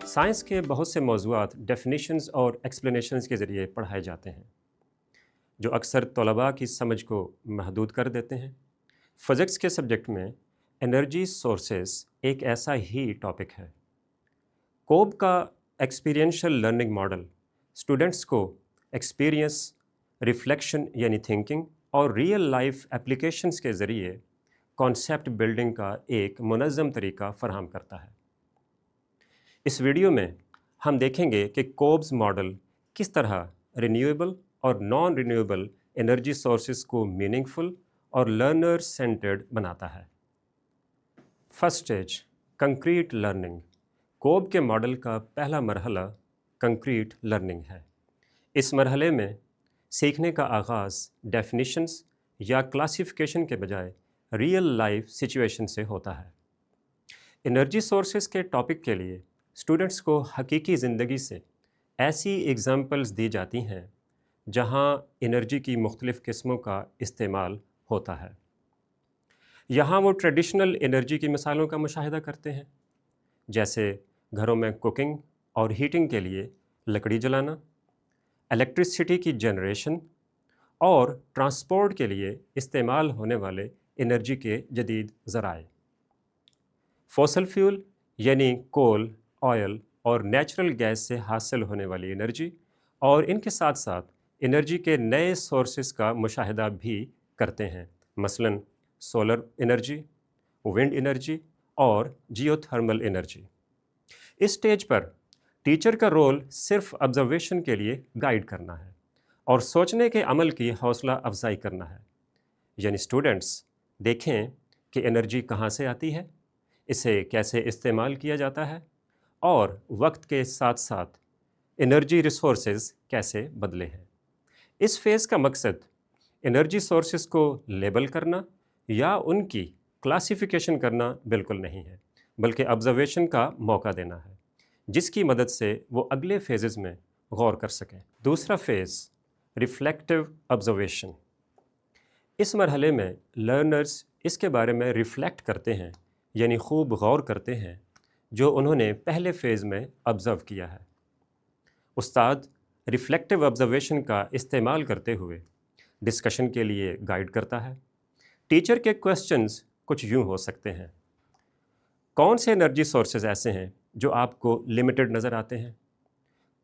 Science के बहुत से मौज़ूआत डेफिनेशंस और एक्सप्लेनेशंस के ज़रिए पढ़ाए जाते हैं जो अक्सर तलबा की समझ को महदूद कर देते हैं। फ़िज़िक्स के सब्जेक्ट में एनर्जी सोर्सेस एक ऐसा ही टॉपिक है। कोब का एक्सपीरियंशियल लर्निंग मॉडल स्टूडेंट्स को एक्सपीरियंस, रिफ्लेक्शन यानी थिंकिंग और रियल लाइफ एप्लीकेशंस के ज़रिए कॉन्सेप्ट बिल्डिंग का एक मुनज़्ज़म तरीका फ़राहम करता है। इस वीडियो में हम देखेंगे कि कोब्स मॉडल किस तरह रिन्यूएबल और नॉन रिन्यूएबल एनर्जी सोर्सेज को मीनिंगफुल और लर्नर सेंटर्ड बनाता है। First stage, concrete learning. Kolb के मॉडल का पहला मरहला कंक्रीट लर्निंग है। इस मरहले में सीखने का आगाज़ डेफिनेशंस या क्लासिफिकेशन के बजाय रियल लाइफ सिचुएशन से होता है। एनर्जी सोर्सेज के टॉपिक के लिए स्टूडेंट्स को हकीकी ज़िंदगी से ऐसी एग्ज़ाम्पल्स दी जाती हैं जहां एनर्जी की मुख्तलिफ़ किस्मों का इस्तेमाल होता है। यहाँ वो ट्रेडिशनल एनर्जी की मिसालों का मुशाहिदा करते हैं, जैसे घरों में कुकिंग और हीटिंग के लिए लकड़ी जलाना, इलेक्ट्रिसिटी की जनरेशन और ट्रांसपोर्ट के लिए इस्तेमाल होने वाले एनर्जी के जदीद ज़राए। फॉसल फ्यूल यानी कोल, ऑयल और नेचुरल गैस से हासिल होने वाली एनर्जी और इनके साथ साथ एनर्जी के नए सोर्सेज का मुशाहिदा भी करते हैं, मसलन सोलर एनर्जी, विंड एनर्जी और जियोथर्मल एनर्जी। इस स्टेज पर टीचर का रोल सिर्फ ऑब्जर्वेशन के लिए गाइड करना है और सोचने के अमल की हौसला अफजाई करना है, यानी स्टूडेंट्स देखें कि एनर्जी कहाँ से आती है, इसे कैसे इस्तेमाल किया जाता है और वक्त के साथ साथ एनर्जी रिसोर्सेज कैसे बदले हैं। इस फेज़ का मकसद एनर्जी सोर्सेज को लेबल करना या उनकी क्लासिफिकेशन करना बिल्कुल नहीं है, बल्कि ऑब्जर्वेशन का मौका देना है जिसकी मदद से वो अगले फेजेस में गौर कर सकें। दूसरा फेज़, रिफ्लेक्टिव ऑब्जर्वेशन। इस मरहले में लर्नर्स इसके बारे में रिफ्लेक्ट करते हैं, यानी खूब गौर करते हैं जो उन्होंने पहले फ़ेज़ में ऑब्ज़र्व किया है। उस्ताद रिफ्लेक्टिव ऑब्ज़र्वेशन का इस्तेमाल करते हुए डिस्कशन के लिए गाइड करता है। टीचर के क्वेश्चंस कुछ यूँ हो सकते हैं: कौन से एनर्जी सोर्सेज ऐसे हैं जो आपको लिमिटेड नज़र आते हैं?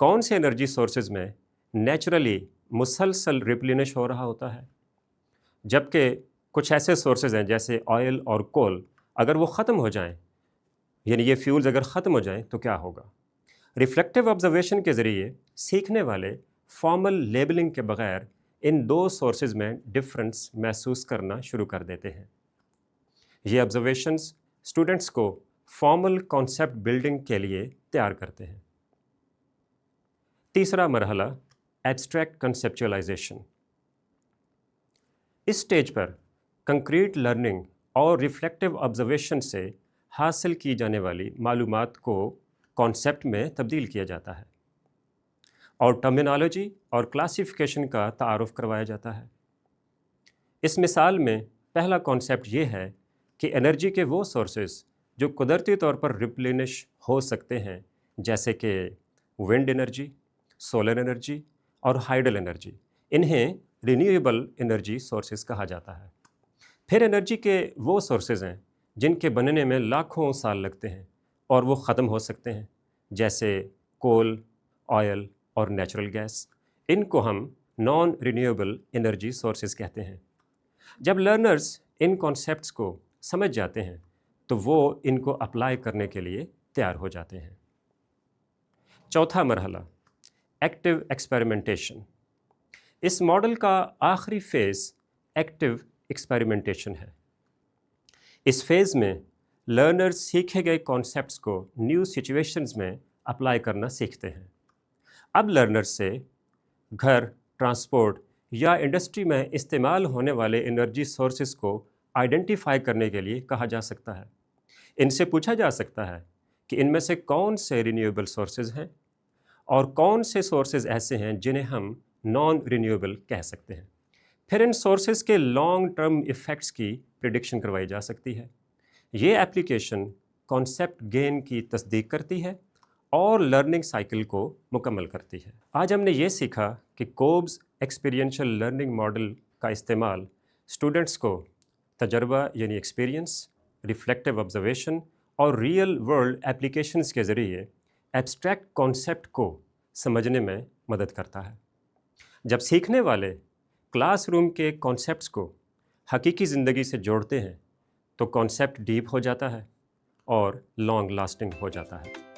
कौन से एनर्जी सोर्सेज में नेचुरली मुसलसल रिप्लेनिश हो रहा होता है, जबकि कुछ ऐसे सोर्सेज हैं जैसे ऑयल और कोल, अगर वो ख़त्म हो जाएं, यानी ये फ्यूल्स अगर ख़त्म हो जाएं तो क्या होगा? रिफ्लेक्टिव ऑब्जर्वेशन के ज़रिए सीखने वाले फॉर्मल लेबलिंग के बग़ैर इन दो सोर्सेज में डिफरेंस महसूस करना शुरू कर देते हैं। ये ऑब्जर्वेशंस स्टूडेंट्स को फॉर्मल कॉन्सेप्ट बिल्डिंग के लिए तैयार करते हैं। तीसरा मरहला, एब्स्ट्रैक्ट कंसेप्चुअलाइजेशन। इस स्टेज पर कंक्रीट लर्निंग और रिफ्लेक्टिव ऑब्जर्वेशन से हासिल की जाने वाली मालूमात को कॉन्सेप्ट में तब्दील किया जाता है और टर्मिनोलॉजी और क्लासिफिकेशन का तारुफ करवाया जाता है। इस मिसाल में पहला कॉन्सेप्ट ये है कि एनर्जी के वो सोर्सेस जो कुदरती तौर पर रिप्लेनिश हो सकते हैं, जैसे कि विंड एनर्जी, सोलर एनर्जी और हाइडल एनर्जी, इन्हें रिन्यूएबल एनर्जी सोर्सेज कहा जाता है। फिर एनर्जी के वो सोर्सेज हैं जिनके बनने में लाखों साल लगते हैं और वो ख़त्म हो सकते हैं, जैसे कोल, ऑयल और नेचुरल गैस। इनको हम नॉन रिन्यूएबल एनर्जी सोर्सेज कहते हैं। जब लर्नर्स इन कॉन्सेप्ट्स को समझ जाते हैं तो वो इनको अप्लाई करने के लिए तैयार हो जाते हैं। चौथा मरहला, एक्टिव एक्सपेरिमेंटेशन। इस मॉडल का आखिरी फेज़ एक्टिव एक्सपेरिमेंटेशन है। इस फेज़ में लर्नर्स सीखे गए कॉन्सेप्ट्स को न्यू सिचुएशंस में अप्लाई करना सीखते हैं। अब लर्नर्स से घर, ट्रांसपोर्ट या इंडस्ट्री में इस्तेमाल होने वाले एनर्जी सोर्सेज को आइडेंटिफाई करने के लिए कहा जा सकता है। इनसे पूछा जा सकता है कि इनमें से कौन से रिन्यूएबल सोर्सेज हैं और कौन से सोर्सेज ऐसे हैं जिन्हें हम नॉन रिन्यूएबल कह सकते हैं। फिर इन सोर्सेज के लॉन्ग टर्म इफ़ेक्ट्स की प्रिडिक्शन करवाई जा सकती है। ये एप्लीकेशन कॉन्सेप्ट गेन की तस्दीक करती है اور لرننگ سائیکل کو مکمل کرتی ہے۔ آج ہم نے یہ سیکھا کہ کوبز ایکسپیرینشل لرننگ ماڈل کا استعمال اسٹوڈنٹس کو تجربہ یعنی ایکسپیرینس، ریفلیکٹیو آبزرویشن اور ریئل ورلڈ ایپلیکیشنز کے ذریعے ایبسٹریکٹ کانسیپٹ کو سمجھنے میں مدد کرتا ہے۔ جب سیکھنے والے کلاس روم کے کانسیپٹس کو حقیقی زندگی سے جوڑتے ہیں تو کانسیپٹ ڈیپ ہو جاتا ہے اور لانگ لاسٹنگ ہو جاتا ہے۔